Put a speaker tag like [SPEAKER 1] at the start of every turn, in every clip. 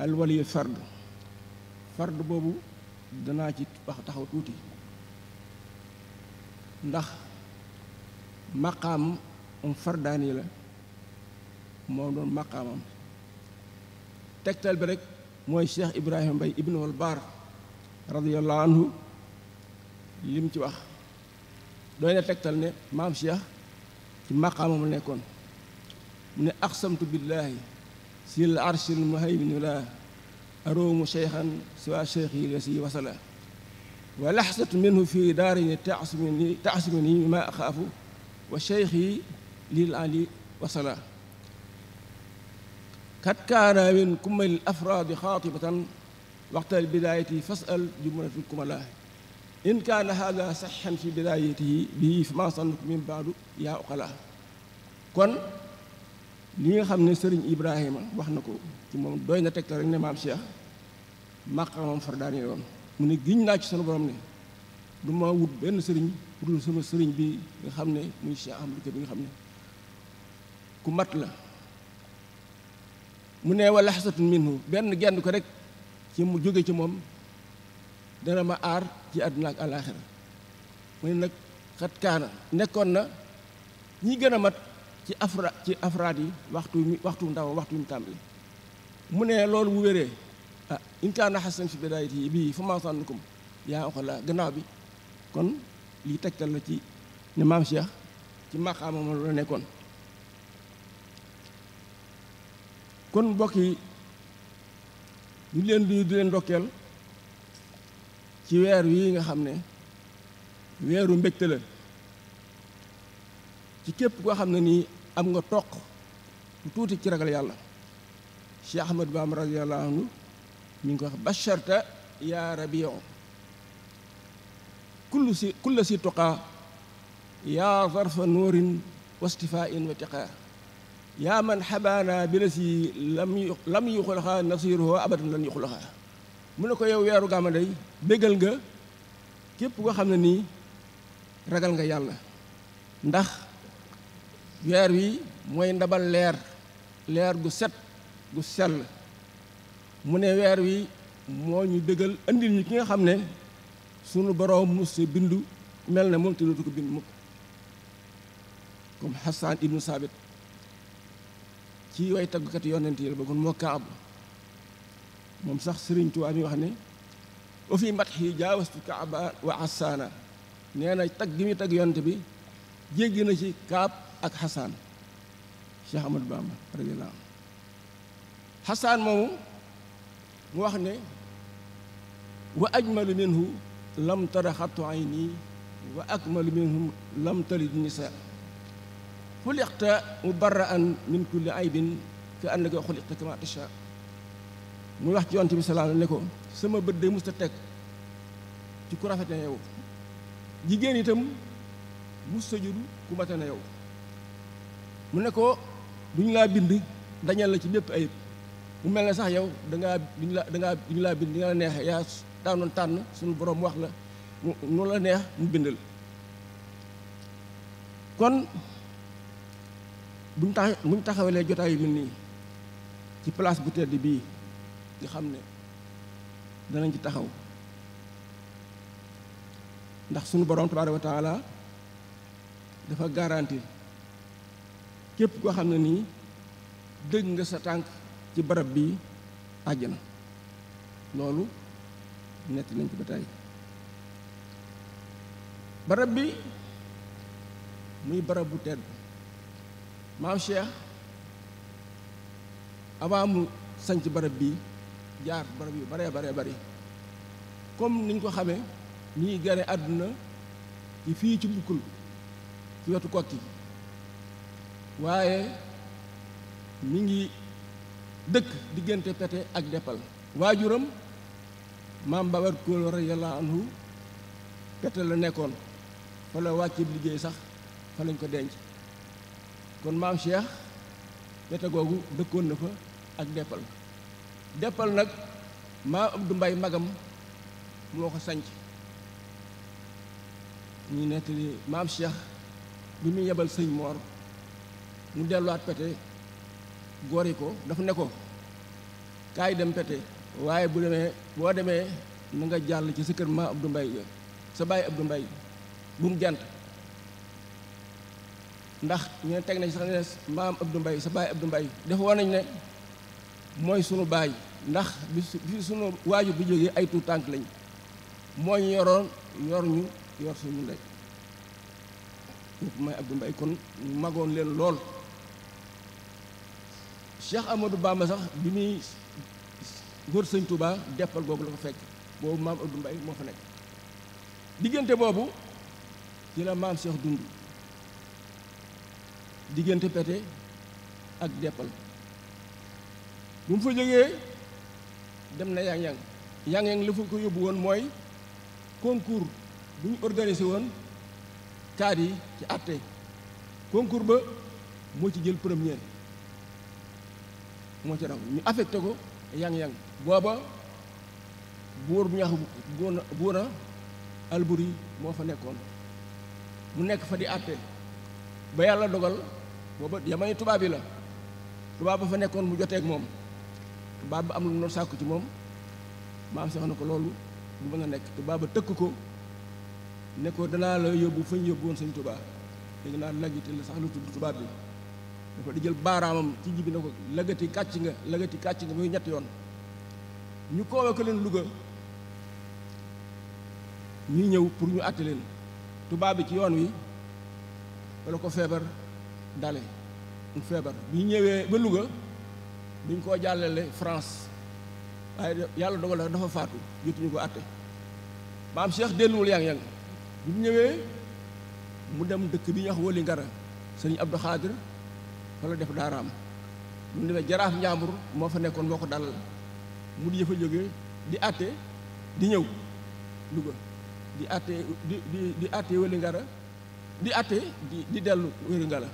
[SPEAKER 1] alwaliyu fard boobu danaa ci wax taxaw tuuti ndax maqaam fardaani la moo doon maqaamam tegtal bi rek mooy Cheikh Ibrahima Mbay ibnu wal baar radiyallahu anhu lim ci wax doy na tegtal ne maam Cheikh ci maqaamam la nekkoon mu ne aqsamtu billaahi sil arshil muhaymin la aroomu cheykhan siwa cheykhi la si wasala wa laxsatu minhu fi daarini taasumini ma axaafu wa cheykhi lil ali wasala kat kaana min kumal afraadi xaatibatan waxtal bidaayati fasal jumlatul kumala in kaana hada saxan fi bidaayatihi bii fa ma sanuk min baadu yaa uqala kon li nga xam ne sëriñ Ibrahima wax na ko ci moom doy na tegtal rek ne maam Cheikh maqaamam fardaani yoon mu ne giñ naa ci sunu borom ne du ma wut benn sëriñ bu dul sama sëriñ bi nga xam ne muy Cheikh Ahmadou bi nga xam ne ku mat la mu ne wa laxsatun minhu benn genn ko rek ci mu jóge ci moom dana ma aar ci àdduna ak alaaxira mu ne nag xat kaana nekkoon na ñi gën a mat ci afraad yi waxtu ndaw waxtu mu tàmbali mu ne loolu bu wéree in kaana xasan fi bidaayati yi bii fa maasannukum yaa oxala gannaaw bi kon lii tegtal la ci ne maam Cheikh ci maqaamam la nekkoon kon mbokk yi ñu leen di leen ndokkeel ci weer wi nga xam ne weeru mbégte la ci képp koo xam ne nii am nga toq bu tuuti ci ragal yàlla Cheikh Ahmadou Bamba radiyallahu anhu mi ngi ko wax basharta yaa rabiu kulla si tuqaa yaa zarfa nuurin wastifain wa tiqaa yaa man xabaana bi la si lam yuxulaxaa nasiruhu abadan lan yuxulaxaa mu ne ko yow weeru gàmma day bégal nga képp koo xam ne nii ragal nga yàlla ndax weer wi mooy ndabal leer gu set gu sell mu ne weer wi moo ñu bégal andil ñu ki nga xam ne sunu boroom mus bindu mel ne moom te dootu ko bind mukk comme Hassan ibnu Saabit ci way taggukat yonent yi la bëggoon moo Kaab moom sax Sëriñ Tuubaa mi wax ne wa fi matxi jaawastu Kaaba wa Hassaana nee na tagg gi muy tagg yonent bi jéggi na ci Kaab ak Hassan Cheikh Ahmadou Bamba radiyallahu anhu Hassan moomu mu wax ne wa ajmalu minhu lam tara xattu ayni wa akmalu minhum lam talid nisaa xuliqta mubarra'an min kulli aybin ka annaka xuliqta kama tashaa muy wax ci yonent bi salaam ne ko sama bët de musta teg ci ku rafete ne yow jigéen itam musta jur ku mate ne yow mu ne ko duñu laa bind dañal la ci bépp ayib mu mel ne sax yow duñu laa bind di nga la neexe yaa daanoon tànn suñu borom wax la mu la neex mu bindal kon buñ taxawalee jotaay yu mel nii ci place bu tedd bii nga xam ne danañ ci taxaw ndax sunu borom tabaaraka wa taala dafa garanti képp koo xam ne nii dëgg nga sa tànk ci barab bii àjjana loolu netti nañ ko ba tey barab bi muy barab bu tedd maam Cheikh avant mu sanc barab bi jaar barab yu bare bari comme niñ ko xamee mi ngi gane àdduna ci fii ci Mbukul ci wetu Kokki waaye mi ngi dëkk diggante Pete ak Deppal waajuram maam Babar Kool radiyallahu anhu Pete la nekkoon fa la wàcce liggéey sax fa lañ ko denc kon maam Cheikh Pete googu dëkkoon na fa ak Deppal nag maam Abdou Mbay magam moo ko sanc ñu nettali maam Cheikh bi muy yebal sëñ Moor mu delluwaat Pete gori ko dafa ne ko kaay dem pete waaye boo demee na nga jàll ci sa kër maam Abdou Mbaye sa baay Abdou Mbaye bu mu gent ndax ñu teg nañ sax ne maam Abdou Mbaye sa baay Abdou Mbaye dafa woon nañ ne mooy sunu baay ndax bi sunu waajur bi jógee ay tuut tànk lañ moo ñu yoroon yor suñu ndey kooku mooy Abdou Mbaye kon magoon leen lool. Cheikh Amadou Bamba sax bi muy wër sëñ Touba deppal boobu la ko fekk boobu maam Abdou Mbaye moo fa nekk diggante boobu ci la maam Cheikh dund diggante pete ak deppal bu mu fa jógee dem na yang-yang li fa ko yóbbu woon mooy concours bu ñu organisé woon kaar yi ci àtte concours ba moo ci jël premier moo ci raw ñu affecté ko yang-yang booba buur bu ñax buuna Alburi moo fa nekkoon mu nekk fa di àtte ba yàlla dogal booba yamay tubaab yi la tubaab ba fa nekkoon mu joteeg moom tubaab ba am lu noonu sàkku ci moom maam Seex na ko loolu du mën a nekk tubaab ba tëkk ko ne ko danaa la yóbbu fañ yóbbu woon sëñ Tuubaa léegi naa laggite la sax lu tudd tubaab bi dafa di jël baaraamam ci jibi ne ko lagati kàcc nga muy ñetti yoon ñu koowe ko leen Louga ñuy ñëw pour ñu àtte leen tubaab bi ci yoon wi wala ko feebar dale mu feebar bi ñu ñëwee ba Louga duñ koo jàllale France waaye yàlla dogal la dafa faatu jotuñu ko àtte maam Cheikh delluwul yang-yang bi mu ñëwee mu dem dëkk bi ñuy wax Woli Ngara sëñ Abdou Khadir fa la def daaraam mu demee jaraaf njàmbur moo fa nekkoon moo ko dalal mu di fa jógee di àtte di ñëw Louga di àtte di àtte Woli Ngara di àtte di dellu Woli Ngara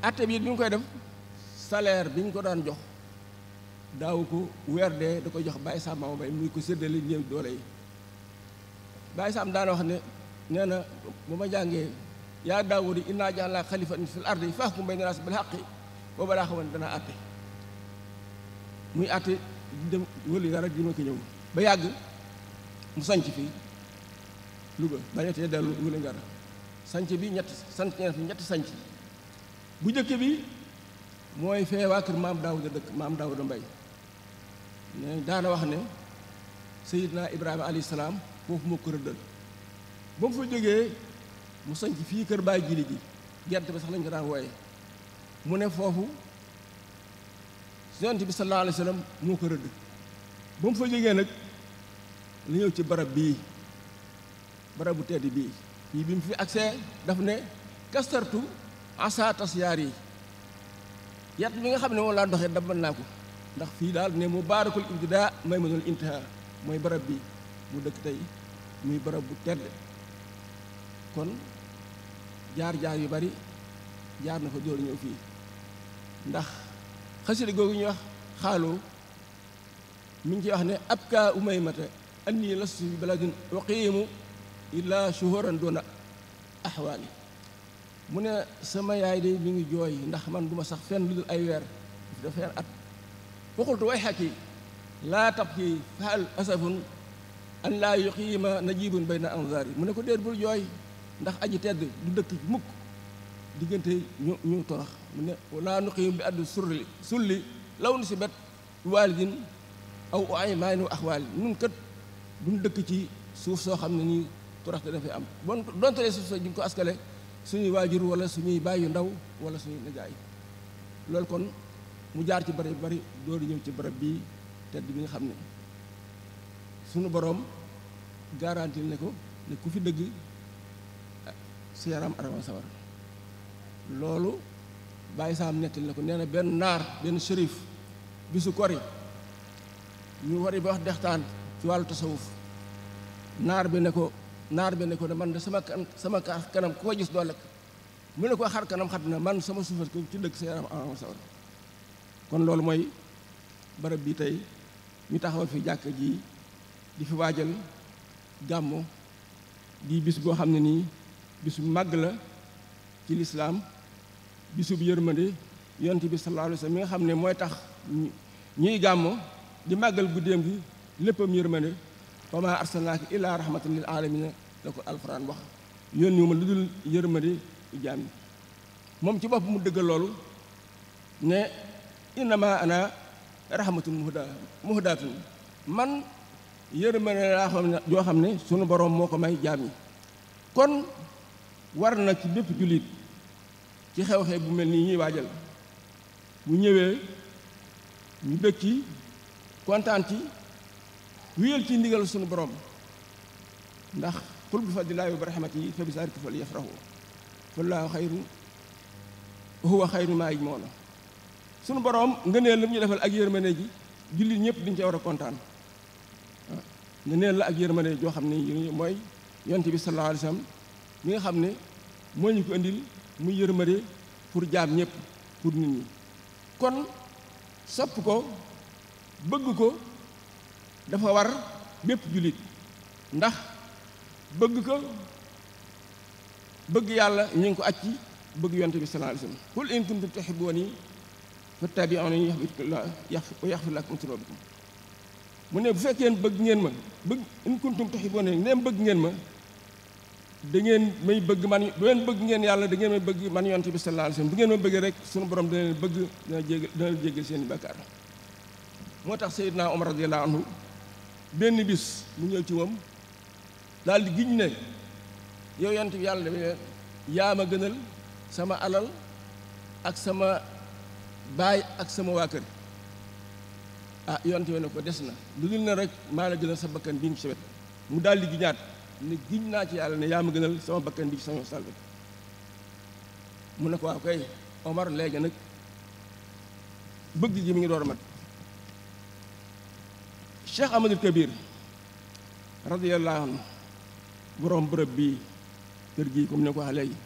[SPEAKER 1] àtte bi ñu koy def salaire bi ñu ko daan jox daaw ko weer dee da koy jox Baye Sam Mama Mbaye muy ko séddale néew doole yi Baye Sam daana wax ne nee na bu ma jàngee yaa Daawuda innaa ja'alnaaka xaliifatan fil ardi fahkum bayna naas bil haqqi booba daa xamoon danaa àtte muy àtte di dem Woli Ngara di ma ko ñëw ba yàgg mu sanc fii Louga bañatee dellu Woli Ngara sanc bi ñetti sanc bu njëkk bi mooy fee waa kër maam Daawuda dëkk maam Daawuda Mbay ne daana wax ne Seydina Ibrahima alayhi salaam foofu moo ko rëddal ba mu fa jógee mu sanc fii kër Baay Jili gi gent bi sax lañ ko daan wooye mu ne foofu Yonent bi sallallahu alayhi wa sallam moo ko rëdd ba mu fa jógee nag la ñëw ci barab bii barabu tedd bii fii bi mu fi agsee daf ne kastartu asa tasyaar yi yat bi nga xam ne moom laa doxee dabbal naa ko ndax fii daal ne mu baarakul ibtidaa may mënul intihaa mooy barab bi mu dëkk tey muy barab bu tedd kon jaar-jaar yu bari jaar na fa door ñëw fii ndax xasida googu ñuy wax xaaloo mi ngi ciy wax ne ab kaa umaymata anni lastu bi baladin uqiimu illa shuhuran doona ahwaali mu ne sama yaay de mi ngi jooy ndax man duma sax fenn lu dul ay weer dafa fenn at waxultu way xakki laa tabki fahal asafun an laa yuqiima najibun bayna anzaari mu ne ko déet bul jooy ndax aji tedd du dëkk mukk diggante ñu torox mu ne laa nuqiim bi addu sulli law si bet waalidin aw aymaani wa axwaali nun kat duñ dëkk ci suuf soo xam ne nii torox te dafay am bon dontalee suuf soo ñu ko askale suñuy waajur wala suñuy baay yu ndaw wala suñuy nijaay loolu kon mu jaar ci barab bari doo di ñëw ci barab bii tedd bi nga xam ne suñu boroom garanti ne ko ne ku fi dëgg sa yaram arawa sawar loolu Baye Sam nettali na ko nee na benn naar benn shérif bisu kori ñu wari ba wax dextaan ci wàllu tasawuf naar bi ne ko ne man de sama kanam ku ko gis doo lekk mu ne ko xar kanam xat na man sama suufas ko ci dëkk sa yaram arawa sawar kon loolu mooy barab bi tey ñu taxawal fi jàkka ji di fi waajal gàmmu di bis boo xam ne nii bisu màgg la ci lislaam bisub yërmande yonent bi sallallahu alayhi wa sallam mi nga xam ne mooy tax ñuy gàmmo di màggal guddeem gi léppam yërmande wa maa arsalnaaka illaa rahmatan lil aalamiina la ko alxuraan wax yónni ma lu dul yërmande jaam yi moom ci bopp mu dëggal loolu ne innama ana rahmatun muhdaatun man yërmande laa xam ne joo xam ne sunu boroom moo ko may jaam yi kon war na ci bépp jullit ci xew-xew bu mel nii ñuy waajal bu ñëwee ñu bëgg ci kontaan ci wéyal ci ndigal sunu borom ndax qul bi fadlillaahi wa bi rahmatihi fa bi zaalika falyafrahu wallaahu xayru huwa xayru maa yajmaun sunu borom ngëneel la mu ñu defal ak yërmande ji jullit ñëpp dañu ci war a kontaan waaw ngëneel la ak yërmande joo xam ne mooy yonent bi sallallaahu alayhi wa sallam mi nga xam ne moo ñu ko indil muy yërmande pour jaam ñëpp pour nit ñi kon sopp ko bëgg ko dafa war bépp jullit ndax bëgg ko bëgg yàlla ñu ngi ko aj ci bëgg yonent bi sallallaahu alayhi wa sallam qul in kuntum tuhibbuuni fattabi'uuni yaxfir lakum zunuubakum mu ne bu fekkee bëgg ngeen ma bëgg in kuntum tuhibbuuni neem bëgg ngeen ma da ngeen may bëgg man du ngeen bëgg ngeen yàlla da ngeen may bëgg man yonent bi sallallaahu alayhi wa sallam bu ngeen ma bëggee rek sunu borom dana leen bëgg dana jéggal seen i bakkaar moo tax Seydina Omar radiyallaahu anhu benn bis mu ñëw ci moom daal di giñ ne yow yonent bi yàlla dama leen yaa ma gënal sama alal ak sama baay ak sama waa kër ah yonent bi ne ko des na lu dul ne rek maa la gënal sa bakkan bii ngi ci sa wet mu daal di giñaat ne giñ naa ci yàlla ne yaa ma gënal sama bakkan bi ci sama salbe mu ne ko waaw kay Omar léegi nag bëgg gi mi ngi door a mat Cheikh Ahmadul Kabir radiyallahu anhu borom bërëb bii kër gi comme ne ko wax léegi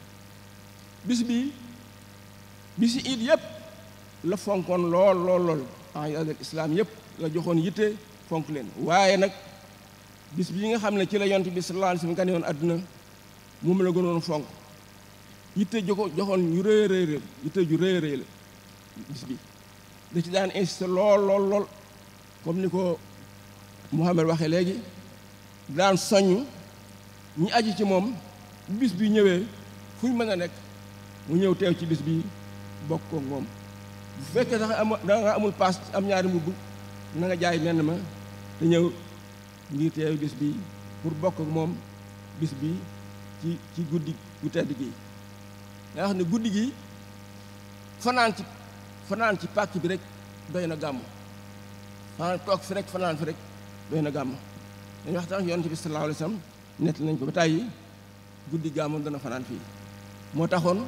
[SPEAKER 1] bisi iid yëpp la fonkoon lool ayadal islaam yëpp la joxoon yitte fonk leen waaye nag bis bi nga xam ne ci la yonent bi sallallaahu alayhi wa sallam gane woon àdduna moom la gënoon fonk yitte joxoon yu rëy yitte ju rëy la bis bi da ci daan insisté lool comme ni ko Muhammad waxee léegi daan soññ ñi aji ci moom bis bi ñëwee fu ñu mën a nekk mu ñëw teew ci bis bi bokk ko moom bu fekkee sax da nga amul paas am ñaari mbubb na nga jaay menn ma te ñëw ngir teew bis bi pour bokk ak moom bis bi ci guddi gu tedd gi nga wax ne guddi gi fanaan ci pàkk bi rek doy na gàmm toog fi rek fanaan fi rek doy na gàmm dañu waxtaan yonent bi sallallaahu alayhi wa sallam nett nañ ko ba tàyyi guddi gàmm dana fanaan fii moo taxoon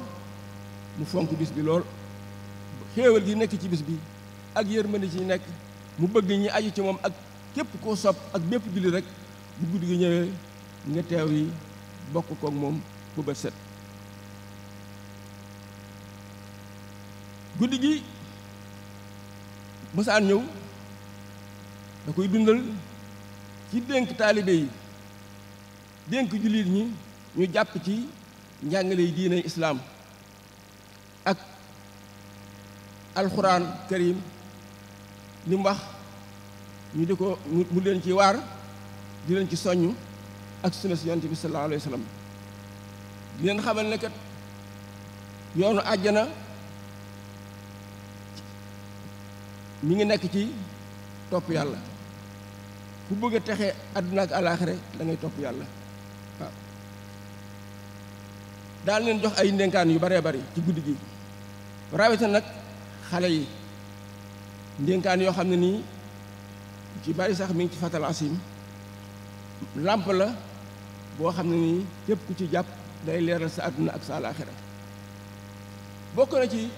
[SPEAKER 1] mu fonk bis bi lool xéewal gi nekk ci bis bi ak yërmande ci nekk mu bëgg ñi aju ci moom ak képp koo sopp ak bépp julli rek bu guddi gi ñëwee nga teew yi bokk koog moom bu bët set guddi gi mësaan ñëw da koy dundal ci dénk taalibe yi dénk jullit ñi ñu jàpp ci njàngale yi diine islaam ak alxuraan karim li mu wax ñu di ko mu leen ci waar di leen ci soññ ak sunna si yonent bi sallallaahu alayhi wa sallam di leen xamal ne kat yoonu àjjana mi ngi nekk ci topp yàlla ku bëgg a texe àdduna ak alaaxira da ngay topp yàlla waaw daal leen jox ay ndénkaan yu baree bari ci guddi gi rawatina nag xale yi ndénkaan yoo xam ne nii ci bari sax mi ngi ci fatal asim làmp la boo xam ne nii képp ku ci jàpp day leeral sa àdduna ak sa alaaxira bokk na ci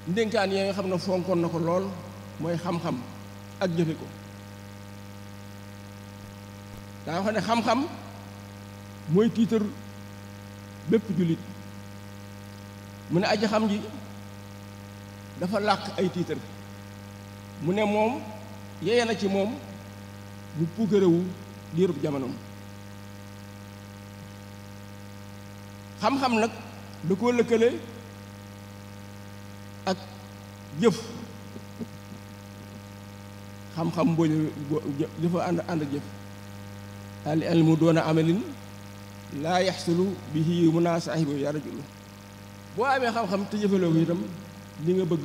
[SPEAKER 1] ndénkaan yi nga xam ne fonkoon na ko lool mooy xam-xam ak jëfe ko daa wax ne xam-xam mooy tiitar bépp jullit mu ne aji xam ji dafa làq ay tiitar mu ne moom yeye na ci moom bu puukarewu diirub jamonoom xam-xam nag da koo lëkkale ak jëf xam-xam boo dafa ànd ak jëf al ilmu doona amalin laa yaxsulu bihi munaa saahibu ya rajulu boo amee xam-xam te jëfaloo ko itam li nga bëgg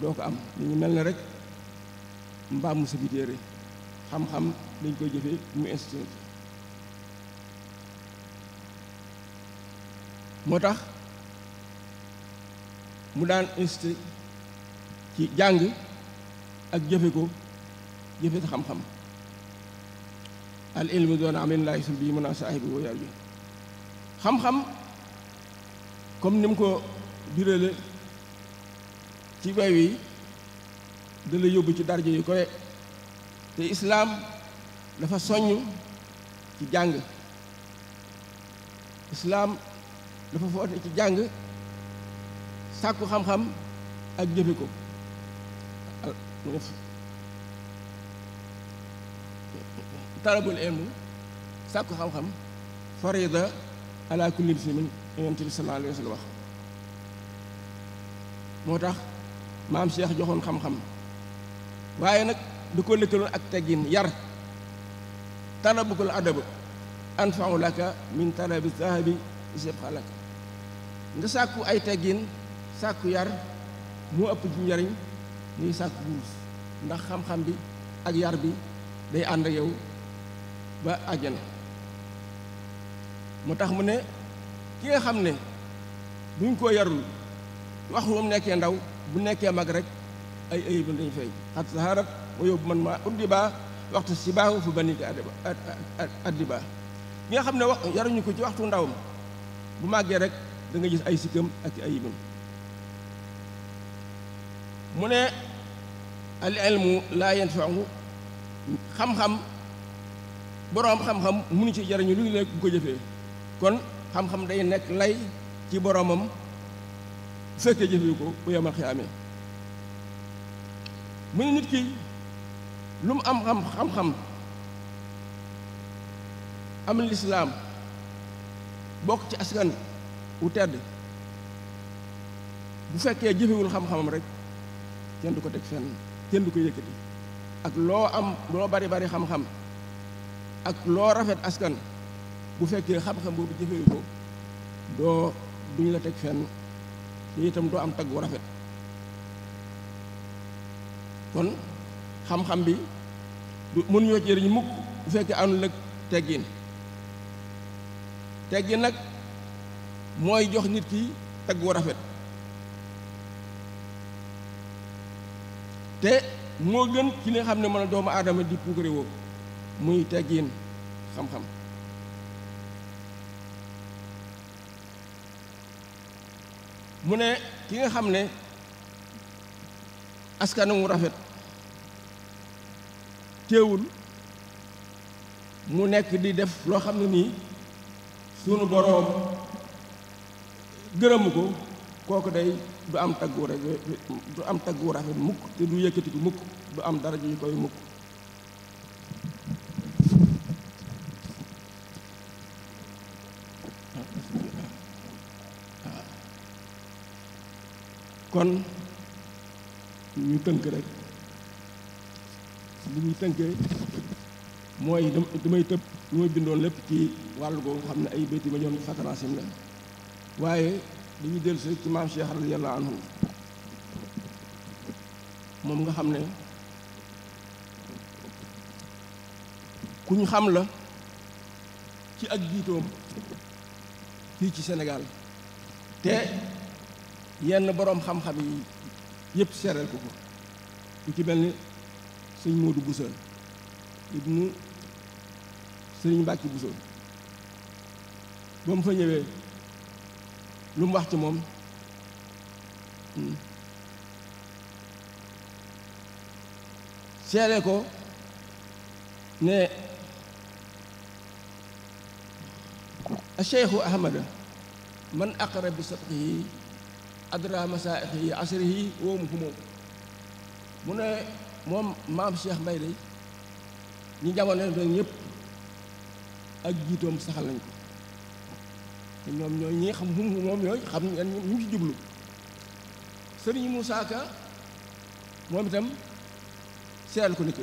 [SPEAKER 1] doo ko am li ñu mel ne rek mbaam mu sabi téere xam-xam dañ koy jëfee mu institut moo tax mu daan institut ci jàng ak jëfe ko jëfe sa xam-xam al ilmu doona amalin laa yaxsulu bihi munaa saahibu ya rajulu xam-xam comme ni mu ko birale ci way wi da la yóbbu ci darje yu koy te islaam dafa soññ ci jàng islaam dafa foote ci jàng sàkku xam-xam ak jëfe ko mu def talabul ilmu sàkku xam-xam farida ala kulli muslimin yonent bi sallallahu alayhi wa sallam wax moo tax maam Cheikh joxoon xam-xam waaye nag da ko lëkkaloon ak teggin yar talabukul adab anfa'u laka min talabi zahabi isibqa laka nga sàkku ay teggin sàkku yar moo ëpp ci njariñ ñuy sàkku wurus ndax xam-xam bi ak yar bi day ànd ak yow ba àjjana moo tax mu ne ki nga xam ne buñ ko yarul waxtu mu nekkee ndaw bu nekkee mag rek ay ayib dañu fay xat saharat wa yóbbu man maa uddi baa waxtu si baaxu fu bani ka addi baa ki nga xam ne wax yaruñu ko ci waxtu ndawam bu màggee rek da nga gis ay sikkam ak ayibam mu ne al ilmu laa yanfa'u xam-xam boroom xam-xam munu ci jariñu lu nekk bu ko jëfee kon xam-xam day nekk lay ci boroomam bu fekkee jëfee ko bu yemal xiyaamee mu ne nit ki lu mu am xam-xam am lislaam bokk ci askan wu tedd bu fekkee jëfewul xam-xamam rek kenn du ko teg fenn kenn du ko yëkkati ak loo am loo bari bari xam-xam ak loo rafet askan bu fekkee xam-xam boobu jëfewu ko doo duñ la teg fenn te itam doo am tagg wu rafet kon xam-xam bi du mënuñoo ci jëriñ mukk bu fekkee àndul ak teggin teggin nag mooy jox nit ki tagg wu rafet te moo gën ci li nga xam ne mën a doomu aadama di puukare woo muy teggin xam-xam mu ne ki nga xam ne askanam wu rafet teewul mu nekk di def loo xam ne nii sunu boroom gërëmu ko kooku day du am taggu rafet du am taggu rafet mukk te du yëkkati ko mukk du am dara ju koy mukk kon ñu tënk rek li ñuy tënkee mooy damay tëb lu may bindoon lépp ci wàllu googu xam ne ay béyti ma ñoon fatarasim la waaye dañuy dellu si ci maam Cheikh radiyallahu anhu moom nga xam ne ku ñu xam la ci ak jiitoom fii ci Sénégal te yenn boroom xam-xam yi yëpp seereel ko ku ci mel ni sëñ Moodu Buso ibnu sëriñ Mbàkke Buso ba mu fa ñëwee lu mu wax ci moom seeree ko ne acheikhu ahmada man aqara bi sadqihi adra masaaixi asrihi woomu fu moom mu ne moom maam Cheikh Mbay day ñi jamono doon ñëpp ak jiitoom saxal nañ ko te ñoom ñooy ñi xam hum moom ñooy xam ñu ci jublu sëriñ Moussa Ka moom itam seeral ko ni ko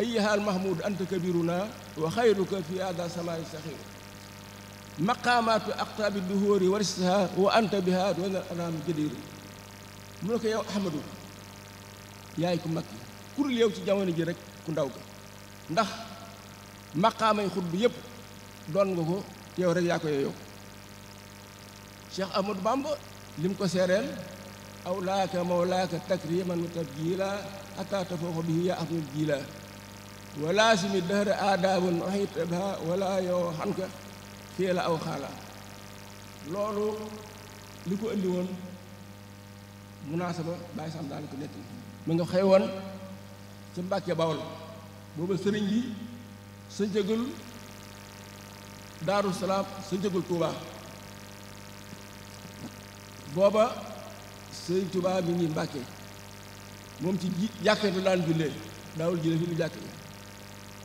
[SPEAKER 1] ayyuhal mahmud anta kabiruna wa xayruka fi hada samaai saxiir maqaamaatu aqtaabi duhóori waristaha wa anta biha doona anaam jadiir mu ne ko yow ahmadu yaay ku mag yi kurul yow ci jamono ji rek ku ndaw ga ndax maqaamay xut bi yépp doon nga ko yow rek yaa ko yooyu Cheikh Ahmadou Bamba lim ko seereel awlaaka mawlaaka takriman wa tabjila hatta tafooxa bihi yaa ahmad jila wala simi dahra aadaabun waxita biha wala yow xanka fii la aw xaala loolu li ko indi woon munaasaba bàyyi sam daal ko nekk mi nga xëy woon ca Mbàkke Bawol booba sëriñ bi sa njëgul Daaru Salaam sa njëgul Tuubaa booba sëriñ Tuubaa mi ngi Mbàkke moom ci jàkka du daan jullee daawul jullee fi lu jàkk yi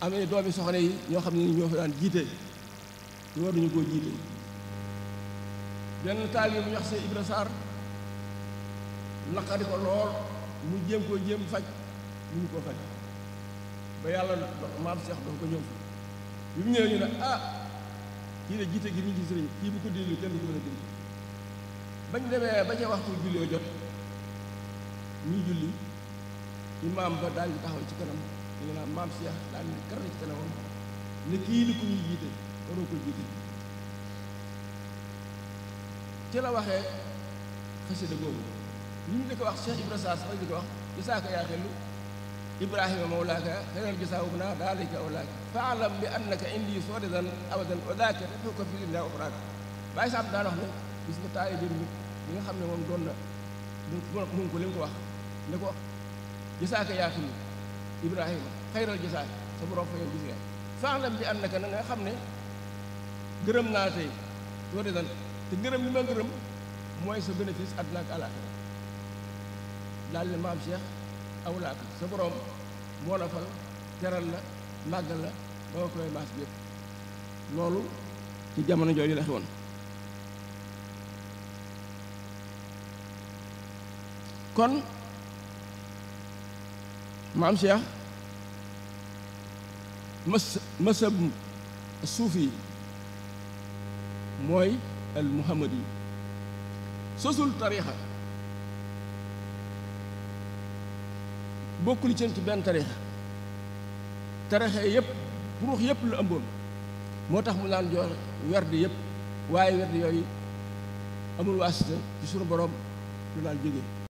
[SPEAKER 1] amee doomi soxna yi ñoo xam ne ñoo fa daan jiite ñu war nañu koo jiite benn taalibe bu ñu wax see Ibra Sarr naqari ko lool mu jéem faj mu ñu koo faj ba yàlla maam Cheikh dafa ko ñëw fi bi mu ñëwee ñu ne kii de jiite gi ñu ci sëriñ kii bu ko dindi kenn du ko mën a dindi bañ demee ba ca waxtu julli jot ñuy julli imaam ba daal di taxaw ci kanam ñu ngi naan maam Cheikh daal di kar ci kanamam ne kii li ko ñuy jiite waroo ko jiite ci la waxee xasida googu ñu di ko wax Cheikh Ibra Sarr sax di ko wax gisaaka yaa xellu ibrahima mawlaaka xeral gisaawu naa daalika awlaaka faalam bi annaka indi soodedan abadan wa daaka refoo ko fi ndaa oxraaka bàyyi saam daan wax ne gis nga taali bi li nga xam ne moom doon na mun ko li mu ko wax ne ko gisaaka yaa xellu ibrahima xayral gisaaka sa borom fa yow gis nga faalam bi annaka na nga xam ne gërëm naa tey soodedan te gërëm li ma gërëm mooy sa bénéfice àdduna ak àllaaxira daal ne maam Cheikh awlaaka sa borom moo la fal teral la màggal la ba nga koy maas bi yëpp loolu ci jamono jooju la xewoon kon maam Cheikh masab suufi mooy al muhammadi sosul tariixa bokkul ci benn tariixa yëpp ruux yëpp la ëmboon moo tax mu daan jox werd yëpp waaye werd yooyu amul waasita ci sunu borom lu daan jóge